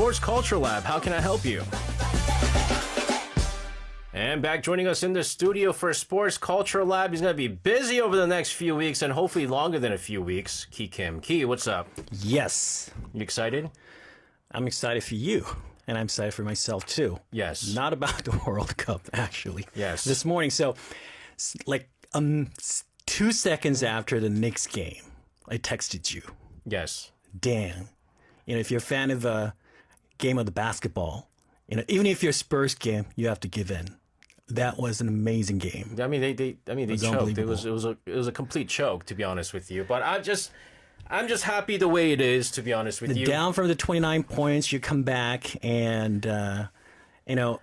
Sports Culture Lab. How can I help you? And back joining us in the studio for Sports Culture Lab. He's going to be busy over the next few weeks and hopefully longer than a few weeks. Ki Kim. Ki, what's up? Yes. You excited? I'm excited for you. And I'm excited for myself, too. Yes. Not about the World Cup, actually. Yes. This morning, so, 2 seconds after the Knicks game, I texted you. Yes. Dan, if you're a fan of a game of the basketball, even if you're a Spurs game, you have to give in. That was an amazing game. I mean, they choked. It was a complete choke, to be honest with you. But I'm just happy the way it is, to be honest with you. Down from the 29 points, you come back and,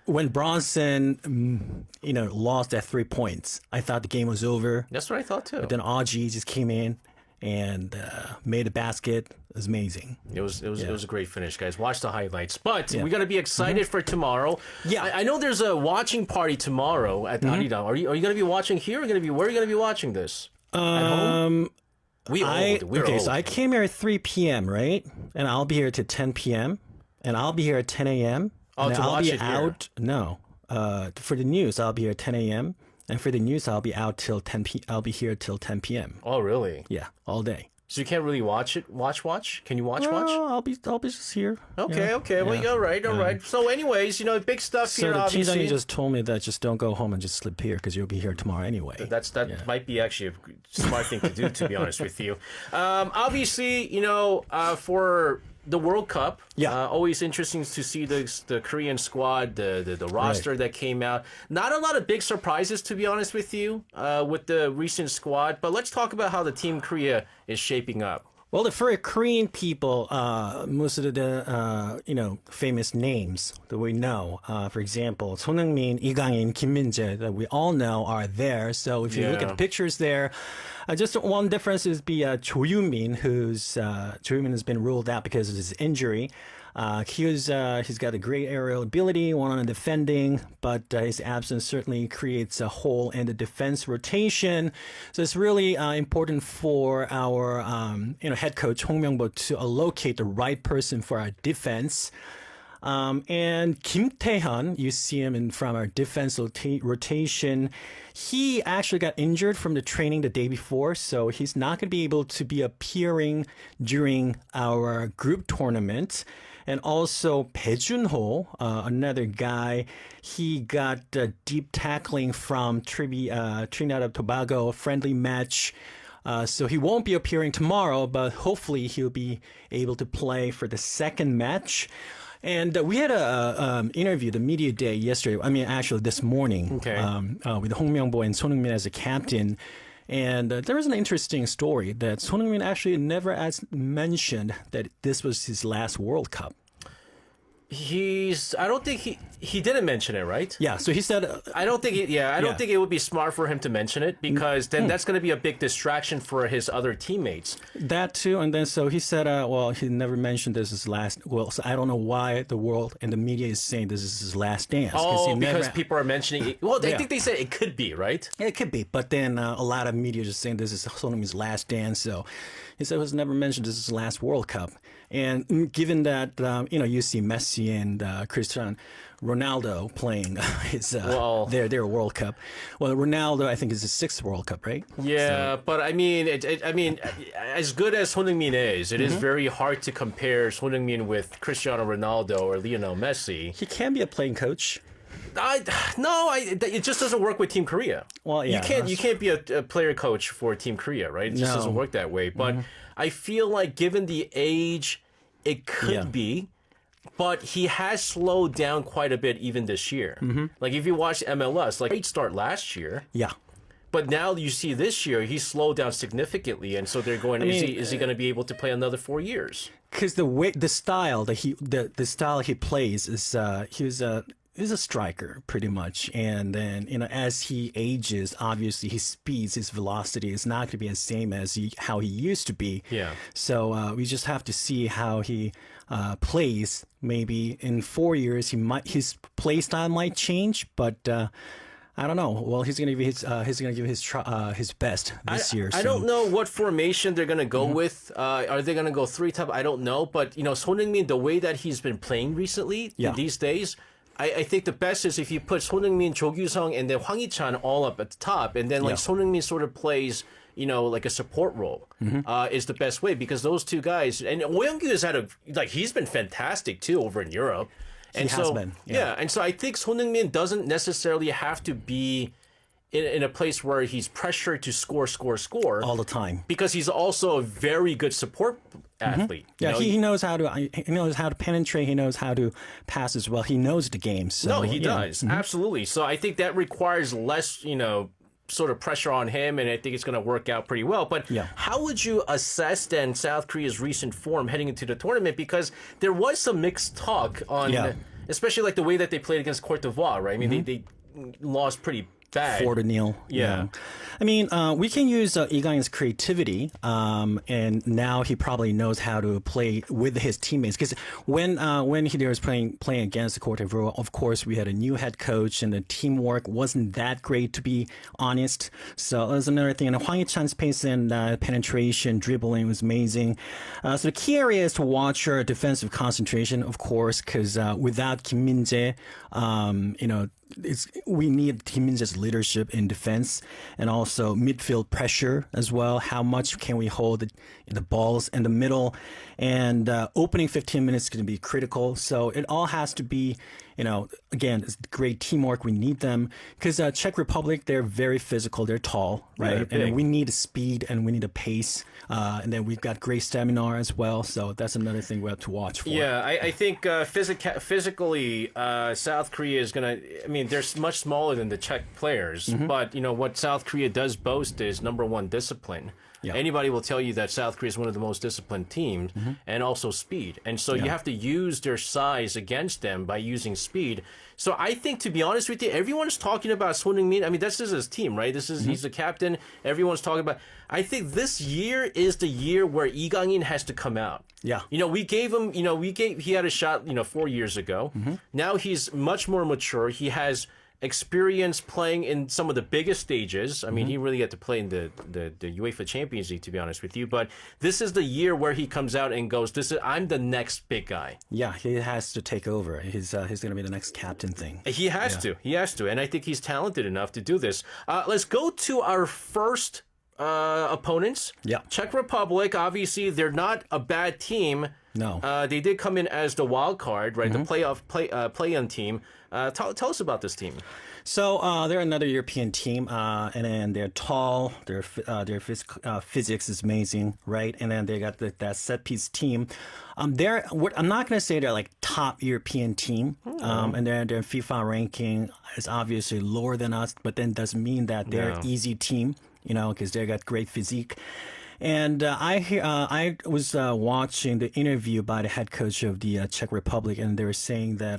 when Bronson, lost at 3 points, I thought the game was over. That's what I thought, too. But then Aji just came in and made a basket. It was amazing. It was a great finish, guys. Watch the highlights. But we got to be excited for tomorrow. Yeah, I know there's a watching party tomorrow at Arirang. Are you going to be watching here? Or where are you going to be watching this? At home? We're old. So I came here at 3 p.m., right? And I'll be here till 10 p.m. And I'll be here at 10 a.m. Oh, to watch it here? No. For the news, I'll be here at 10 a.m. And for the news, I'll be out till 10 p. I'll be here till 10 p.m. Oh, really? Yeah, all day. So you can't really watch it? Watch? Can you watch? I'll be just here. Okay. Well, all right. So anyways, big stuff here, obviously. So the just told me that just don't go home and just sleep here because you'll be here tomorrow anyway. That might be actually a smart thing to do, to be honest with you. Obviously, for the World Cup, always interesting to see the Korean squad, the roster that came out. Not a lot of big surprises, to be honest with you, with the recent squad. But let's talk about how the Team Korea is shaping up. Well, for Korean people, most of the famous names that we know, for example, Son Heung-min, Lee Gang-in, Kim Min-jae, that we all know are there. So if you look at the pictures there, just one difference is Cho Yoo-min, Cho Yoo-min has been ruled out because of his injury. He's got a great aerial ability, one on defending, but his absence certainly creates a hole in the defense rotation. So it's really important for our head coach Hong Myung-bo to allocate the right person for our defense. And Kim Tae-hyun, you see him from our defense rotation. He actually got injured from the training the day before, so he's not going to be able to be appearing during our group tournament. And also Bae Jun-ho, another guy, he got deep tackling from Trinidad and Tobago, friendly match. So he won't be appearing tomorrow, but hopefully he'll be able to play for the second match. And we had a interview, the media day yesterday. I mean, actually this morning, with Hong Myung-bo and Son Heung-min as a captain. And there was an interesting story that Son Heung-min actually never mentioned that this was his last World Cup. I don't think he didn't mention it, right? Yeah, so he said... I don't think it would be smart for him to mention it because then that's going to be a big distraction for his other teammates. That too, and then so he said, he never mentioned this is his last... Well, so I don't know why the world and the media is saying this is his last dance. Because people are mentioning it. Well, I think they said it could be, right? Yeah, it could be, but then a lot of media just saying this is Son Heung-min's last dance, so he said it was never mentioned this is his last World Cup. And given that, you see Messi and Cristiano Ronaldo playing their World Cup. Well, Ronaldo, I think, is his 6th World Cup, right? Yeah, so. But I mean, as good as Son Heung-min is, it is very hard to compare Son Heung-min with Cristiano Ronaldo or Lionel Messi. He can be a playing coach. It just doesn't work with Team Korea. Well, yeah, you can't be a player coach for Team Korea, right? It just doesn't work that way. But I feel like given the age, it could be. But he has slowed down quite a bit even this year. Like if you watch MLS, great start last year. Yeah. But now you see this year, he's slowed down significantly, and so they're going. Is he going to be able to play another 4 years? Because the style he plays is he's a striker pretty much, and then as he ages, obviously his speed, his velocity is not going to be the same as how he used to be. Yeah. So we just have to see how he plays. Maybe in 4 years his play style might change, but. I don't know. Well, he's gonna give his best this year. I don't know what formation they're gonna go with. Are they gonna go three top? I don't know. But Son Heung-min, the way that he's been playing recently these days, I think the best is if you put Son Heung-min, Jo Kyu-sung, and then Hwang Hee-chan all up at the top, and then Son Heung-min sort of plays, like a support role, is the best way, because those two guys, and Oh Young-kyu has had he's been fantastic too over in Europe. And he has been. Yeah. And so I think Son Heung-min doesn't necessarily have to be in a place where he's pressured to score all the time, because he's also a very good support athlete. Yeah, he knows how to penetrate. He knows how to pass as well. He knows the game. So, no, he does. Absolutely. So I think that requires less, sort of pressure on him, and I think it's going to work out pretty well. But how would you assess then South Korea's recent form heading into the tournament? Because there was some mixed talk on, especially like the way that they played against Cote d'Ivoire, right? I mean, they lost pretty bad. 4-0. Yeah. I mean, we can use Lee Gang-in's creativity, and now he probably knows how to play with his teammates. Because when he was playing against the Cote d'Ivoire, of course, we had a new head coach, and the teamwork wasn't that great, to be honest. So that's another thing. And Hwang Hee-chan's pace and penetration, dribbling was amazing. So the key area is to watch your defensive concentration, of course, because without Kim Min-jae, we need Kim Min-jae's leadership in defense, and also midfield pressure as well. How much can we hold the balls in the middle? And opening 15 minutes is going to be critical. So it all has to be, again, it's great teamwork. We need them because Czech Republic, they're very physical. They're tall, right? And we need speed and we need a pace. And then we've got great stamina as well. So that's another thing we have to watch for. Yeah, I think physically, South Korea is going to, I mean, they're much smaller than the Czech players. But, what South Korea does boast is, number one, discipline. Yeah. Anybody will tell you that South Korea is one of the most disciplined teams, and also speed. And so you have to use their size against them by using speed. So I think, to be honest with you, everyone's talking about Son Heung-min. I mean, this is his team, right? He's the captain. Everyone's talking about. I think this year is the year where Lee Gang-in has to come out. Yeah. We gave him, he had a shot, 4 years ago. Now he's much more mature. He has experience playing in some of the biggest stages. I mean, he really had to play in the UEFA Champions League, to be honest with you. But this is the year where he comes out and goes, I'm the next big guy. Yeah, he has to take over. He's going to be the next captain thing. He has to. He has to. And I think he's talented enough to do this. Let's go to our first opponents. Yeah. Czech Republic, obviously, they're not a bad team. No. They did come in as the wild card, right? The play-in team. Tell us about this team. So they're another European team, and then they're tall. Their physics is amazing, right? And then they got that set piece team. I'm not going to say they're like top European team, and their FIFA ranking is obviously lower than us, but then doesn't mean that they're an easy team, because they got great physique. And I was watching the interview by the head coach of the Czech Republic, and they were saying that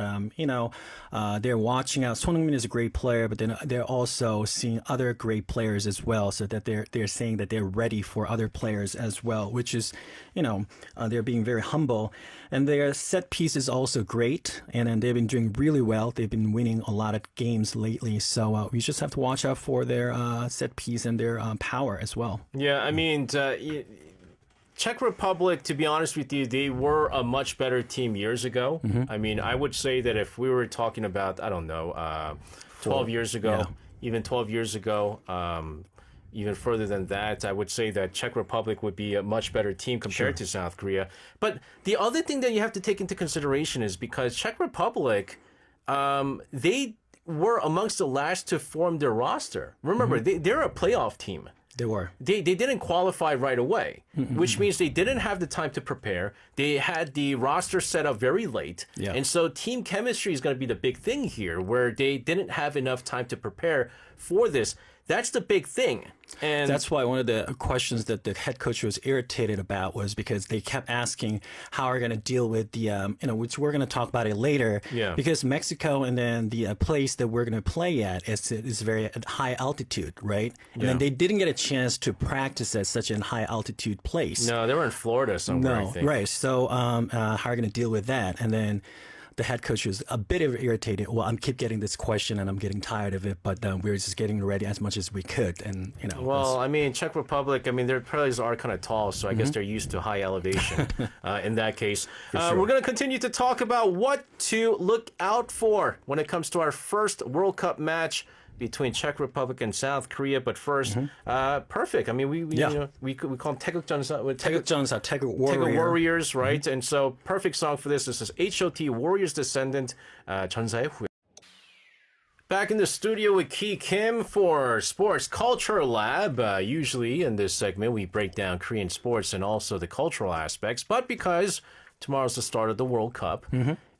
they're watching out. Son Heung-min is a great player, but then they're also seeing other great players as well. So that they're saying that they're ready for other players as well, which is they're being very humble. And their set piece is also great, and then they've been doing really well. They've been winning a lot of games lately, so we just have to watch out for their set piece and their power as well. Yeah, I mean, Czech Republic, to be honest with you, they were a much better team years ago. I mean, I would say that if we were talking about, 12 years ago, even 12 years ago, even further than that, I would say that Czech Republic would be a much better team compared to South Korea. But the other thing that you have to take into consideration is because Czech Republic, they were amongst the last to form their roster. Remember, they're a playoff team. They were. They didn't qualify right away, which means they didn't have the time to prepare. They had the roster set up very late. Yeah. And so team chemistry is going to be the big thing here, where they didn't have enough time to prepare for this. That's the big thing. And that's why one of the questions that the head coach was irritated about was because they kept asking how are we going to deal with the, which we're going to talk about it later. Yeah. Because Mexico and then the place that we're going to play at is very at high altitude, right? And then they didn't get a chance to practice at such a high altitude place. No, they were in Florida somewhere, I think. Right. So how are we going to deal with that? And then the head coach was a bit irritated. Well, I keep getting this question and I'm getting tired of it, but we're just getting ready as much as we could. And, Well, I mean, Czech Republic, I mean, their players are kind of tall, so I guess they're used to high elevation in that case. Sure. We're going to continue to talk about what to look out for when it comes to our first World Cup match between Czech Republic and South Korea. But first, perfect. I mean, we call them Taeguk Warriors, right? And so, perfect song for this. This is H.O.T. Warriors Descendant, 전사의 후예. Back in the studio with Ki Kim for Sports Culture Lab. Usually in this segment, we break down Korean sports and also the cultural aspects. But because tomorrow's the start of the World Cup,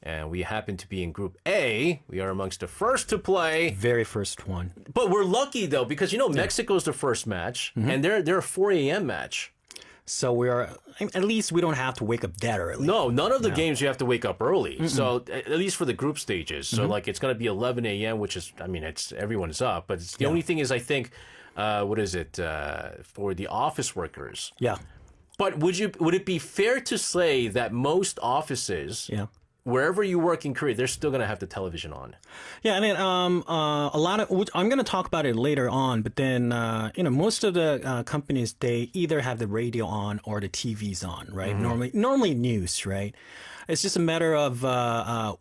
and we happen to be in Group A, we are amongst the first to play. Very first one. But we're lucky, though, because, Mexico's the first match, and they're a 4 a.m. match. So at least we don't have to wake up that early. No, none of the games you have to wake up early. So at least for the group stages. So it's going to be 11 a.m., which is, everyone's up. But the only thing is, I think, for the office workers. Yeah. But would it be fair to say that most offices, wherever you work in Korea, they're still going to have the television on? Yeah, I mean, a lot of, I'm going to talk about it later on, but then, most of the companies, they either have the radio on or the TV's on, right? Normally news, right? It's just a matter of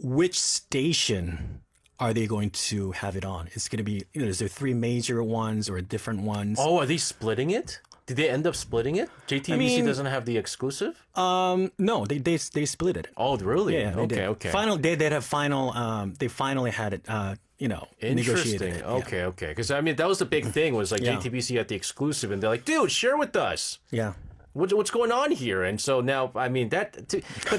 which station are they going to have it on? It's going to be, is there 3 major ones or different ones? Oh, are they splitting it? Did they end up splitting it? JTBC doesn't have the exclusive? No, they split it. Oh, really? Yeah, okay. They finally had it, Interesting. negotiated. Okay. Because, that was the big thing, was like JTBC had the exclusive, and they're like, dude, share with us. Yeah. What's going on here? And so now, but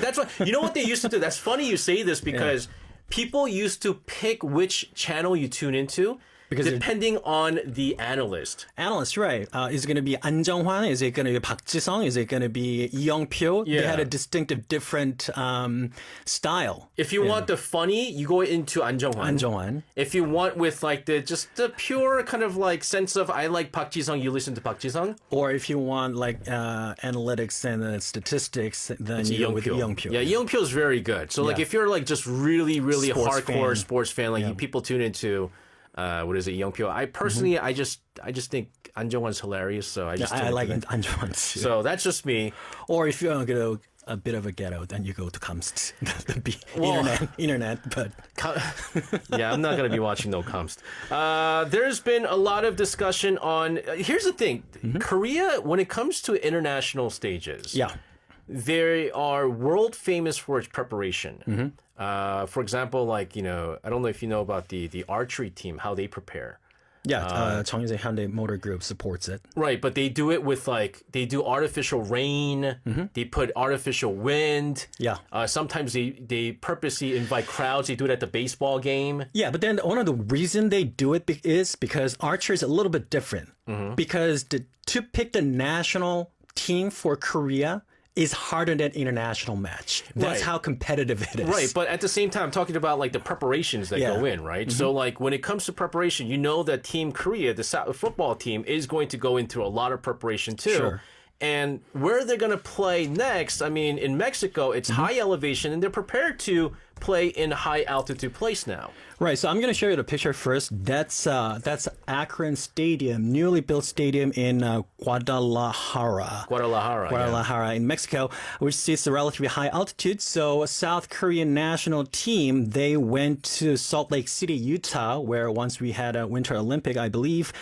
that's what, what they used to do? That's funny you say this, because people used to pick which channel you tune into. Because depending on the analyst. Analyst, right. Is it going to be An Jung-hwan? Is it going to be Park Ji-sung? Is it going to be Lee Young-pyo? Yeah. They had a distinctive different style. If you want the funny, you go into An Jung-hwan. An Jung-hwan. If you want with the pure kind of sense of I like Park Ji-sung, you listen to Park Ji-sung. Or if you want analytics and statistics, then you go with Lee Young-pyo. Yeah, Lee Young-pyo is very good. So if you're just really, really hardcore sports fan, people tune into Lee Young-pyo. I personally, I just think An Jung-hwan's hilarious, so I like An Jung-hwan too. So that's just me. Or if you're gonna a bit of a ghetto, then you go to Kamst, internet. But yeah, I'm not gonna be watching no Kamst. There's been a lot of discussion on. Here's the thing, Korea, when it comes to international stages, they are world famous for its preparation. For example, I don't know if you know about the archery team, how they prepare. Yeah, Cheonghyun Hyundai Motor Group supports it. Right, but they do it with they do artificial rain. They put artificial wind. Yeah. Sometimes they purposely invite crowds. They do it at the baseball game. Yeah, but then one of the reason they do it is because archery is a little bit different. Because to pick the national team for Korea is harder than international match. That's how competitive it is. Right, but at the same time, I'm talking about the preparations that go in, right? So when it comes to preparation, that Team Korea, the football team, is going to go into a lot of preparation too. Sure. And where they're going to play next, in Mexico, it's high elevation, and they're prepared to play in high altitude place now. Right, so I'm going to show you the picture first. That's Akron Stadium, newly built stadium in Guadalajara. Guadalajara, in Mexico, which sits a relatively high altitude. So a South Korean national team, they went to Salt Lake City, Utah, where once we had a Winter Olympic, I believe,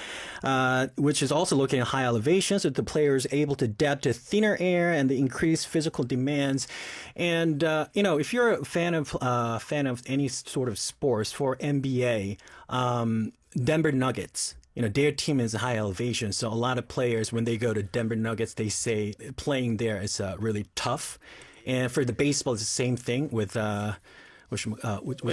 which is also looking at high elevation, so the players able to adapt to thinner air and the increased physical demands. And if you're a fan of any sort of sports, for NBA, Denver Nuggets, their team is high elevation. So a lot of players, when they go to Denver Nuggets, they say playing there is really tough. And for the baseball, it's the same thing with which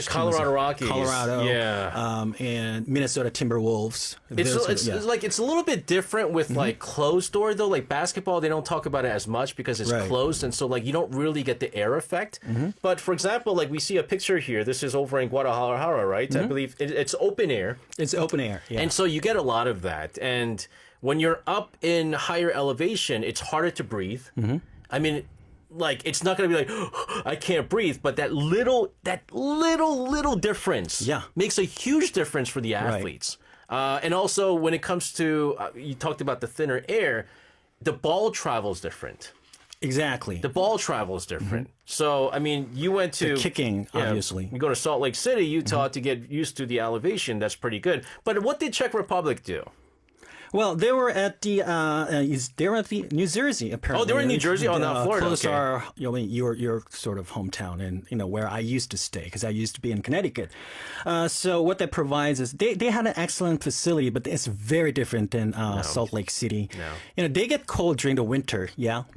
Colorado Rockies, and Minnesota Timberwolves. It's a little bit different with closed door though. Like basketball, they don't talk about it as much because it's closed, and so you don't really get the air effect. But for example, we see a picture here. This is over in Guadalajara, right? I believe it's open air. It's open air, and so you get a lot of that. And when you're up in higher elevation, it's harder to breathe. like it's not going to be like I can't breathe, but that little difference makes a huge difference for the athletes. And also when it comes to you talked about the thinner air, the ball travels different. Exactly. The ball travels different. So, I mean, you went to... The kicking, obviously. You go to Salt Lake City, Utah to get used to the elevation. That's pretty good. But what did Czech Republic do? Well, they were at the New Jersey apparently. Oh, they were in New Jersey, not Florida. Close our your sort of hometown, and where I used to stay because I used to be in Connecticut. So what that provides is they had an excellent facility, but it's very different than Salt Lake City. No. They get cold during the winter,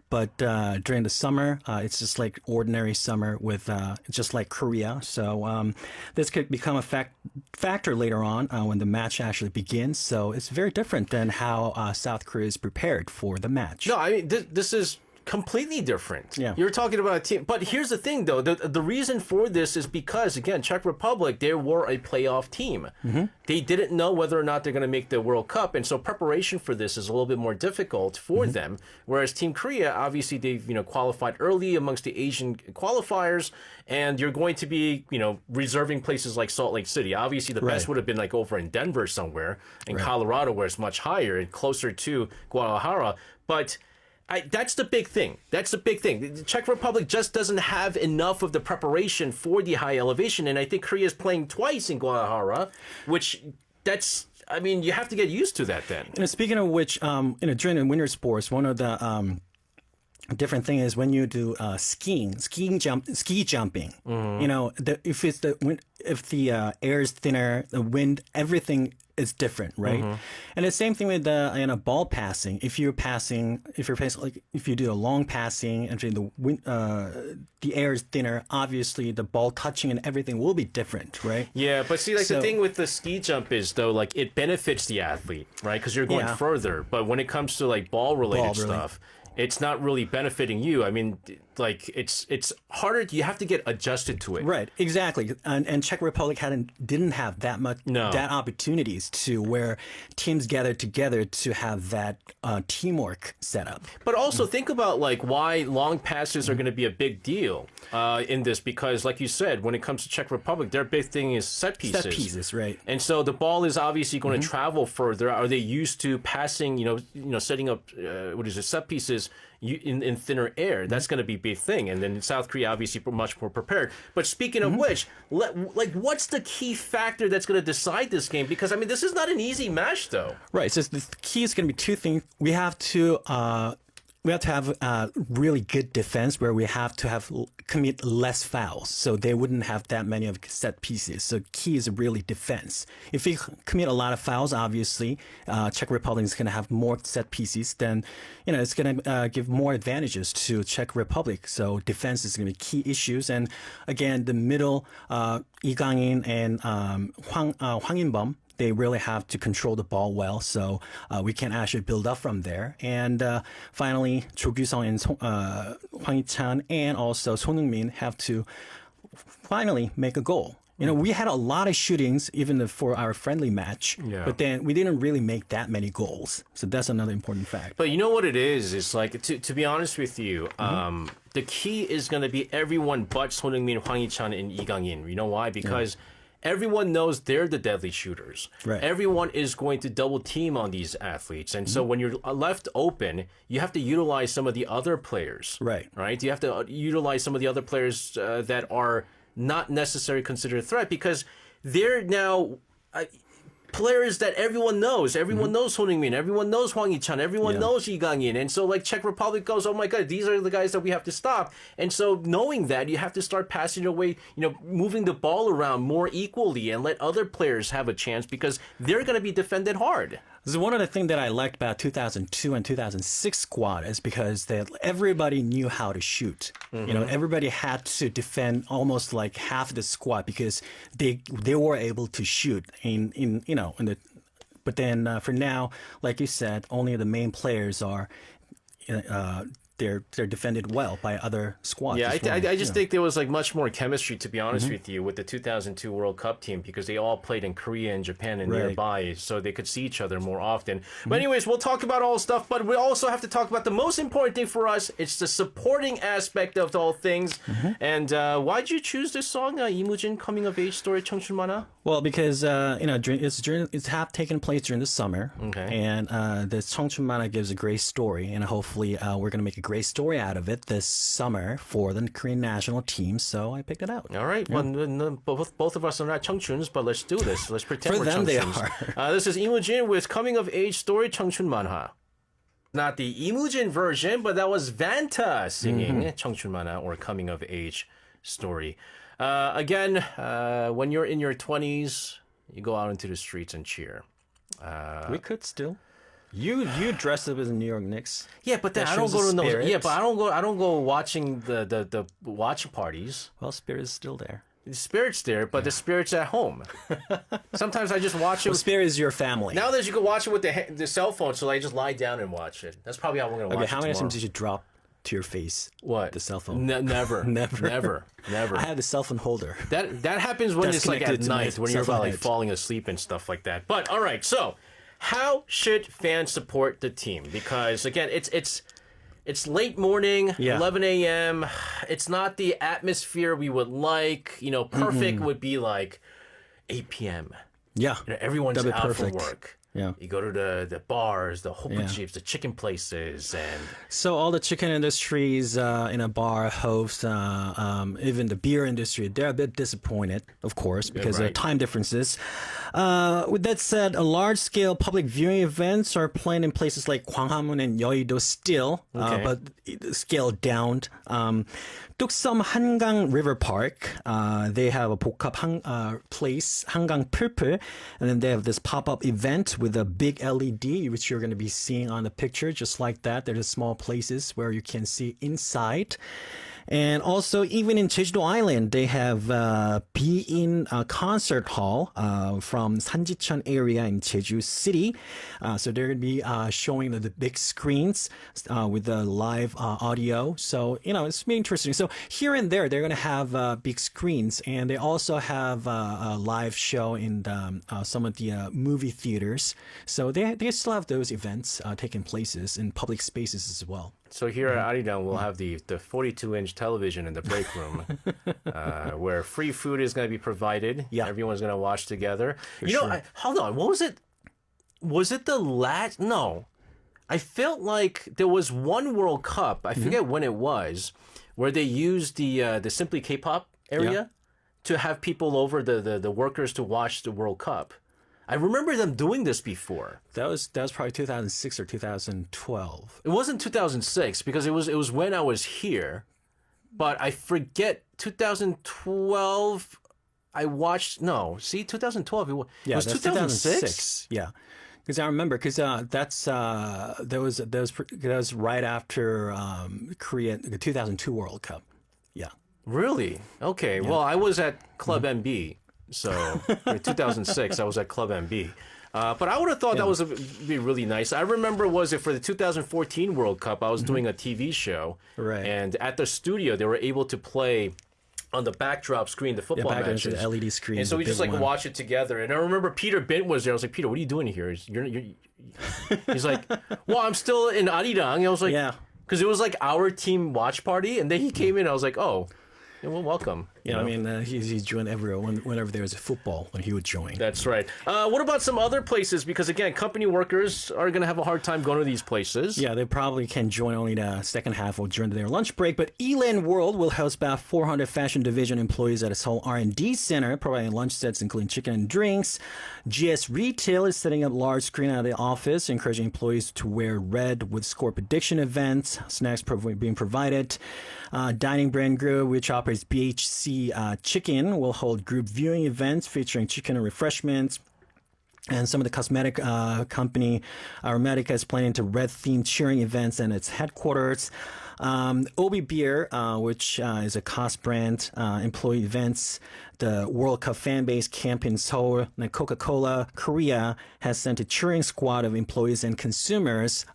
but during the summer, it's just like ordinary summer with just like Korea. So this could become a factor later on when the match actually begins. So it's very different than how South Korea is prepared for the match. No, I mean, this is completely different. Yeah. You're talking about a team. But here's the thing, though. The reason for this is because, again, Czech Republic, they were a playoff team. They didn't know whether or not they're going to make the World Cup. And so preparation for this is a little bit more difficult for them. Whereas Team Korea, obviously, they've qualified early amongst the Asian qualifiers. And you're going to be, reserving places like Salt Lake City. Obviously, the best would have been like over in Denver somewhere, in Colorado, where it's much higher and closer to Guadalajara. But... that's the big thing. That's the big thing. The Czech Republic just doesn't have enough of the preparation for the high elevation. And I think Korea is playing twice in Guadalajara, you have to get used to that then. Speaking of which, during the winter sports, one of the different thing is when you do ski jumping. If the air is thinner, the wind, everything is different, right? And the same thing with ball passing. If you do a long passing and the air is thinner, obviously the ball touching and everything will be different, right? Yeah, but see, the thing with the ski jump is though, like it benefits the athlete, right? Because you're going further. But when it comes to like ball related stuff, it's not really benefiting you. I mean, like it's harder. You have to get adjusted to it. Right, exactly. And Czech Republic didn't have that opportunities to where teams gathered together to have that teamwork set up. But also think about like why long passes are going to be a big deal in this, because like you said, when it comes to Czech Republic, their big thing is set pieces. Set pieces, right? And so the ball is obviously going to travel further. Are they used to passing? Setting up set pieces in thinner air? That's going to be a big thing. And then South Korea obviously much more prepared. But speaking of which, what's the key factor that's going to decide this game? Because I mean, this is not an easy match, though. Right. So the key is going to be two things. We have to have really good defense where we have to commit less fouls, so they wouldn't have that many of set pieces. So key is really defense. If we commit a lot of fouls, obviously, Czech Republic is going to have more set pieces. Then, it's going to give more advantages to Czech Republic. So defense is going to be key issues. And again, the middle, Lee Gang-in and Hwang In-bum, they really have to control the ball well, so we can actually build up from there. And finally, Cho Gyu-sung and Hwang Hee-chan and also Son Heung-min have to finally make a goal. We had a lot of shootings even for our friendly match, but then we didn't really make that many goals. So that's another important fact. But you know what it is? It's like, to be honest with you, the key is going to be everyone but Son Heung-min, Hwang Hee-chan, and Lee Gang-in. You know why? Because... everyone knows they're the deadly shooters. Right. Everyone is going to double team on these athletes. And so when you're left open, you have to utilize some of the other players. Right. You have to utilize some of the other players that are not necessarily considered a threat, because they're now... players that everyone knows. Everyone knows Son Heung-min. Everyone knows Hwang Hee-chan. Everyone knows Lee Gang-in. And so, like, Czech Republic goes, oh my God, these are the guys that we have to stop. And so, knowing that, you have to start passing away, moving the ball around more equally and let other players have a chance, because they're going to be defended hard. So one of the things that I liked about 2002 and 2006 squad is because everybody knew how to shoot. Everybody had to defend almost like half the squad because they were able to shoot but then for now, like you said, only the main players are they're defended well by other squads. Yeah, as well, I just think there was like much more chemistry, to be honest with you, with the 2002 World Cup team because they all played in Korea and Japan and nearby, so they could see each other more often. But anyways, we'll talk about all stuff, but we also have to talk about the most important thing for us. It's the supporting aspect of all things. And why'd you choose this song, 이무진 Coming of Age Story 청춘 만화? Well, because it's taken place during the summer, and this 청춘 만화 gives a great story, and hopefully we're going to make a great story out of it this summer for the Korean national team. So I picked it out. All right. Yeah. Well, both of us are not 청춘s, but let's do this. Let's pretend for we're them 청춘s. They are. This is 이무진 with Coming of Age Story 청춘 만화. Not the 이무진 version, but that was Vanta singing 청춘 만화 or Coming of Age Story. Again, when you're in your 20s, you go out into the streets and cheer. We could still. You dressed up as a New York Knicks. Yeah, but then I don't go to no. Yeah, but I don't go watching the watch parties. Well, Spirit is still there. The Spirit's there, but the Spirit's at home. Sometimes I just watch it. Well, Spirit is your family. Nowadays you can watch it with the cell phone, so I just lie down and watch it. That's probably how we're gonna watch it. How many times did you drop to your face? What? The cell phone? Never. Never. I have the cell phone holder. That happens when it's like at night, when you're about like falling asleep and stuff like that. But all right, so how should fans support the team? Because again, it's late morning, 11 a.m. It's not the atmosphere we would like. Perfect would be like 8 p.m. Yeah, everyone's out for work. Yeah, you go to the bars, the hoppajibs, the chicken places, and so all the chicken industries in a bar host, even the beer industry, they're a bit disappointed, of course, because of time differences. With that said, a large-scale public viewing events are planned in places like Gwanghwamun and Yeouido still, but scaled down. Tuksum Hangang River Park, they have a 복합 place, Hangang Purple, and then they have this pop-up event with a big LED, which you're going to be seeing on the picture, just like that. There's small places where you can see inside. And also, even in Jeju-do Island, they have Be-in concert hall from Sanjicheon area in Jeju City. So they're going to be showing the big screens with the live audio. So, it's really interesting. So here and there, they're going to have big screens. And they also have a live show in some of the movie theaters. So they still have those events taking places in public spaces as well. So here at Arirang, we'll have the 42-inch television in the break room where free food is going to be provided. Yeah. Everyone's going to watch together. Hold on. What was it? Was it the last? No. I felt like there was one World Cup. I forget when it was, where they used the Simply K-pop area to have people over, the workers to watch the World Cup. I remember them doing this before. That was probably 2006 or 2012. It wasn't 2006 because it was when I was here, but I forget 2012. I watched 2012. It was 2006. Yeah, because I remember that was right after Korea, the 2002 World Cup. Yeah. Really? Okay. Yeah. Well, I was at Club MB. So, in 2006, I was at Club MB. But I would have thought that would be really nice. I remember, was it for the 2014 World Cup, I was doing a TV show. Right. And at the studio, they were able to play on the backdrop screen, the football matches. The LED screen. And so we just watch it together. And I remember Peter Bint was there. I was like, Peter, what are you doing here? He's like, well, I'm still in Arirang. And I was like, because it was like our team watch party. And then he came in. I was like, oh. Yeah, well, welcome. I mean, he's joined everywhere. Whenever there was a football, when he would join. That's right. What about some other places? Because, again, company workers are going to have a hard time going to these places. Yeah, they probably can join only the second half or during their lunch break. But Eland World will host about 400 fashion division employees at its whole R&D center, providing lunch sets including chicken and drinks. GS Retail is setting up large screen at the office, encouraging employees to wear red with score prediction events. Snacks being provided. Dining Brand Group, which operates BHC Chicken, will hold group viewing events featuring chicken and refreshments. And some of the cosmetic company, Aromatica, is planning to red-themed cheering events in its headquarters. Obi Beer, which is a cost brand, employee events, the World Cup fan base camp in Seoul, and Coca-Cola Korea has sent a cheering squad of employees and consumers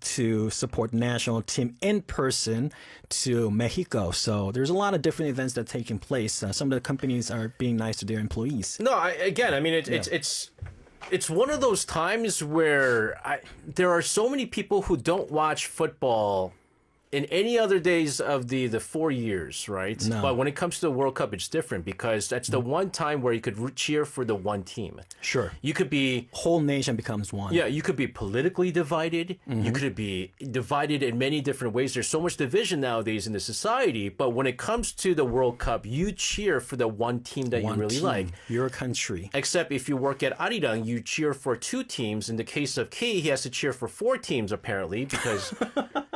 to support the national team in person to Mexico. So there's a lot of different events that are taking place. Some of the companies are being nice to their employees. No, it's one of those times where there are so many people who don't watch football in any other days of the 4 years, right? No. But when it comes to the World Cup, it's different because that's the one time where you could cheer for the one team. Sure. You could be... Whole nation becomes one. Yeah, you could be politically divided. You could be divided in many different ways. There's so much division nowadays in the society. But when it comes to the World Cup, you cheer for the one team that you really like. Your country. Except if you work at Arirang, you cheer for 2 teams. In the case of Ki, he has to cheer for 4 teams, apparently, because...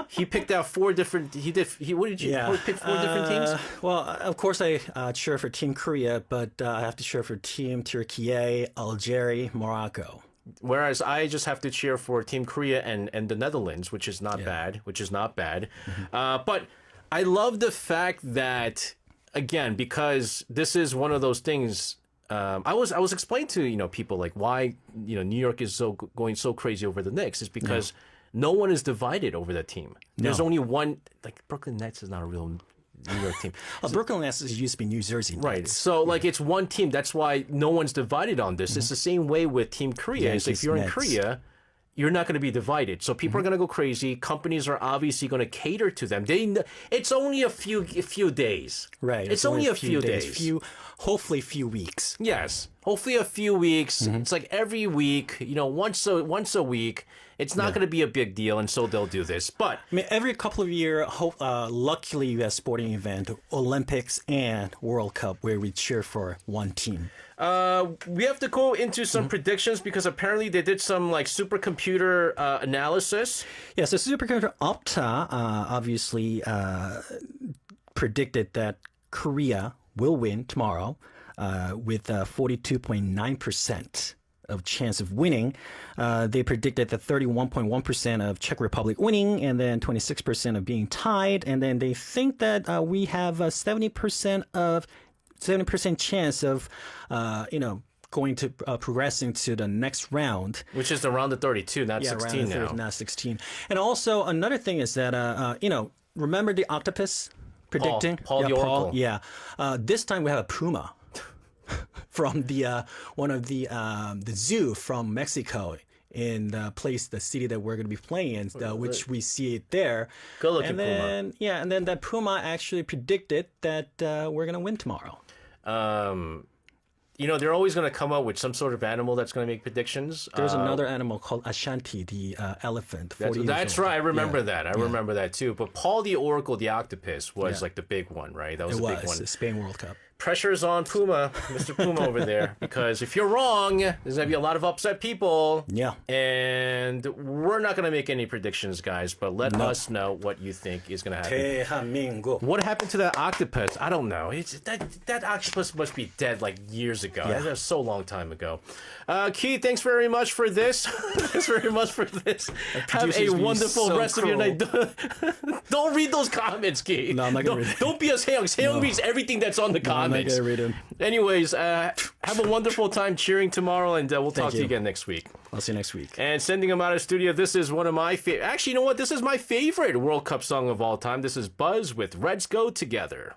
He picked out 4 different. What did you pick 4 different teams? Well, of course, I cheer for Team Korea, but I have to cheer for Team Turkey, Algeria, Morocco. Whereas I just have to cheer for Team Korea and the Netherlands, which is not bad. But I love the fact that, again, because this is one of those things. I was explaining to people like why New York is going so crazy over the Knicks is because. No one is divided over that team. There's only one. Like Brooklyn Nets is not a real New York team. Brooklyn Nets used to be New Jersey Nets. Right. So it's one team. That's why no one's divided on this. It's the same way with Team Korea. It's if you're in Korea, you're not going to be divided. So people are going to go crazy. Companies are obviously going to cater to them. It's only a few days. Right. It's only a few days. Hopefully a few weeks. Yes. Hopefully a few weeks. It's like every week, once a week. It's not going to be a big deal, and so they'll do this. But I mean, every couple of years, luckily we have sporting event, Olympics and World Cup, where we cheer for one team. We have to go into some predictions because apparently they did some supercomputer analysis. Yeah, so supercomputer Opta obviously predicted that Korea will win tomorrow with 42.9% of chance of winning. They predicted that 31.1% of Czech Republic winning and then 26% of being tied. And then they think that we have a 70% chance of, going to progressing to the next round. Which is the round of 32, not 16 now. Not 16. And also another thing is that, remember the octopus predicting? Paul the Oracle. Yeah. This time we have a puma. From the one of the zoo from Mexico in the city that we're going to be playing in, which we see it there. Good looking and then, puma. Yeah, and then that puma actually predicted that we're going to win tomorrow. They're always going to come up with some sort of animal that's going to make predictions. There's another animal called Ashanti, the elephant. That's right. I remember that. I remember that too. But Paul the Oracle, the octopus, was the big one, right? That was the big one. The Spain World Cup. Pressure's on Puma, Mr. Puma over there, because if you're wrong, there's going to be a lot of upset people. Yeah. And we're not going to make any predictions, guys, but let us know what you think is going to happen. What happened to that octopus? I don't know. That octopus must be dead years ago. Yeah. That was so long time ago. Keith, thanks very much for this. Thanks very much for this. Have a wonderful rest of your night. Don't read those comments, Keith. No, I'm not going to read it. Don't be a Seong. Seong reads everything that's on the comments. I'm not going to read them. Anyways, have a wonderful time cheering tomorrow, and we'll talk to you again next week. I'll see you next week. And sending them out of studio, this is one of my favorite. Actually, you know what? This is my favorite World Cup song of all time. This is Buzz with Reds Go Together.